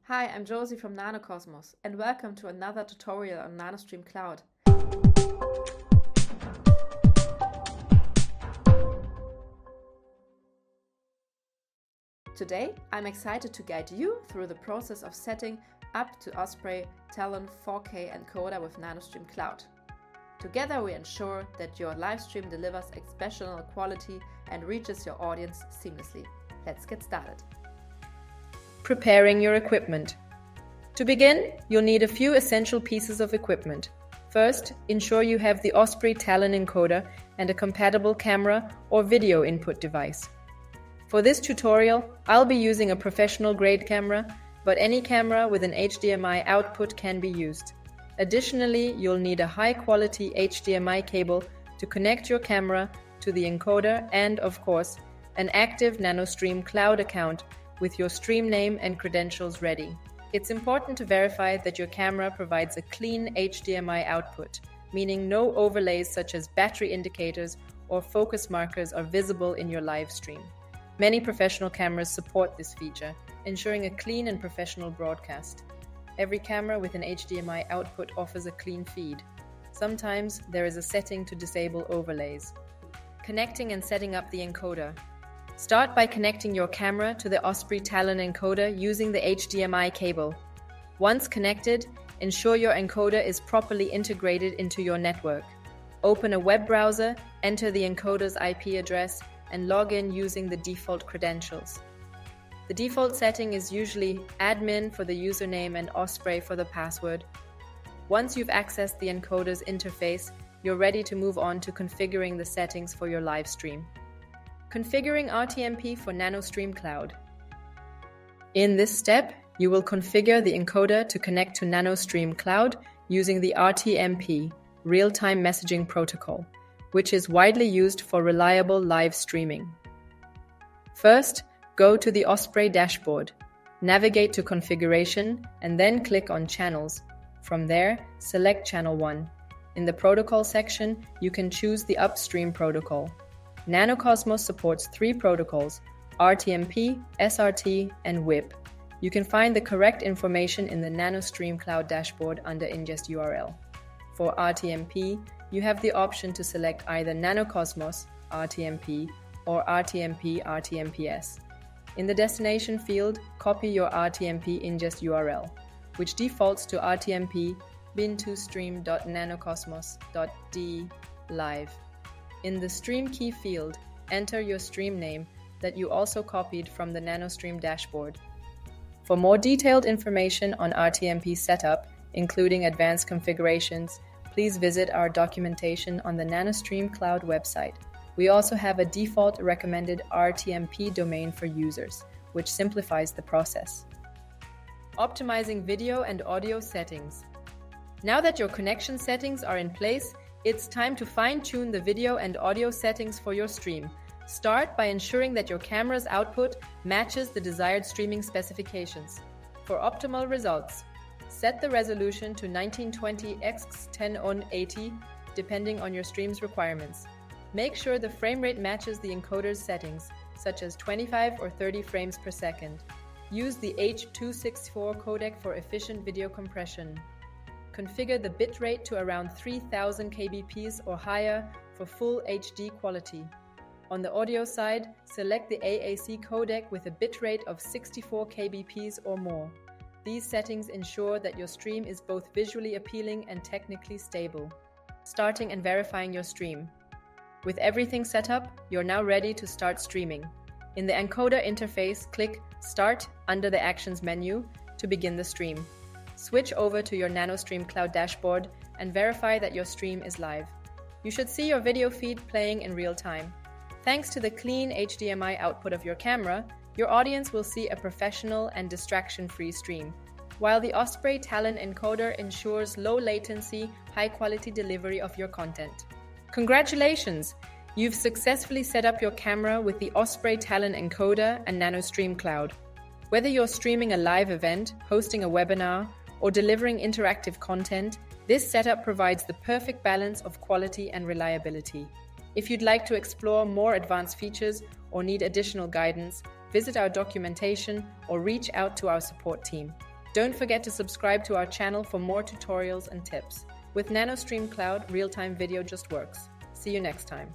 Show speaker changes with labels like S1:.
S1: Hi, I'm Josie from NanoCosmos, and welcome to another tutorial on nanoStream Cloud. Today, I'm excited to guide you through the process of setting up to Osprey Talon 4K encoder with nanoStream Cloud. Together we ensure that your live stream delivers exceptional quality and reaches your audience seamlessly. Let's get started.
S2: Preparing your equipment. To begin, you'll need a few essential pieces of equipment. First, ensure you have the Osprey Talon encoder and a compatible camera or video input device. For this tutorial, I'll be using a professional-grade camera, but any camera with an HDMI output can be used. Additionally, you'll need a high-quality HDMI cable to connect your camera to the encoder and, of course, an active nanoStream Cloud account with your stream name and credentials ready. It's important to verify that your camera provides a clean HDMI output, meaning no overlays such as battery indicators or focus markers are visible in your live stream. Many professional cameras support this feature, ensuring a clean and professional broadcast. Every camera with an HDMI output offers a clean feed. Sometimes there is a setting to disable overlays. Connecting and setting up the encoder. Start by connecting your camera to the Osprey Talon encoder using the HDMI cable. Once connected, ensure your encoder is properly integrated into your network. Open a web browser, enter the encoder's IP address, and log in using the default credentials. The default setting is usually admin for the username and Osprey for the password. Once you've accessed the encoder's interface, you're ready to move on to configuring the settings for your live stream. Configuring RTMP for nanoStream Cloud. In this step, you will configure the encoder to connect to nanoStream Cloud using the RTMP, Real-Time Messaging Protocol, which is widely used for reliable live streaming. First, go to the Osprey dashboard, navigate to Configuration, and then click on Channels. From there, select Channel 1. In the Protocol section, you can choose the upstream protocol. NanoCosmos supports 3 protocols: RTMP, SRT, and WIP. You can find the correct information in the nanoStream Cloud dashboard under Ingest URL. For RTMP, you have the option to select either NanoCosmos RTMP or RTMP RTMPS. In the destination field, copy your RTMP ingest URL, which defaults to RTMP bin2stream.nanocosmos.de live. In the stream key field, enter your stream name that you also copied from the nanoStream dashboard. For more detailed information on RTMP setup, including advanced configurations, please visit our documentation on the nanoStream Cloud website. We also have a default recommended RTMP domain for users, which simplifies the process. Optimizing video and audio settings. Now that your connection settings are in place, it's time to fine-tune the video and audio settings for your stream. Start by ensuring that your camera's output matches the desired streaming specifications. For optimal results, set the resolution to 1920 x 1080 depending on your stream's requirements. Make sure the frame rate matches the encoder's settings, such as 25 or 30 frames per second. Use the H.264 codec for efficient video compression. Configure the bitrate to around 3000 kbps or higher for full HD quality. On the audio side, select the AAC codec with a bitrate of 64 kbps or more. These settings ensure that your stream is both visually appealing and technically stable. Starting and verifying your stream. With everything set up, you're now ready to start streaming. In the encoder interface, click Start under the Actions menu to begin the stream. Switch over to your nanoStream Cloud dashboard and verify that your stream is live. You should see your video feed playing in real time. Thanks to the clean HDMI output of your camera, your audience will see a professional and distraction-free stream, while the Osprey Talon encoder ensures low latency, high-quality delivery of your content. Congratulations! You've successfully set up your camera with the Osprey Talon encoder and nanoStream Cloud. Whether you're streaming a live event, hosting a webinar, or delivering interactive content, this setup provides the perfect balance of quality and reliability. If you'd like to explore more advanced features or need additional guidance, visit our documentation or reach out to our support team. Don't forget to subscribe to our channel for more tutorials and tips. With nanoStream Cloud, real-time video just works. See you next time.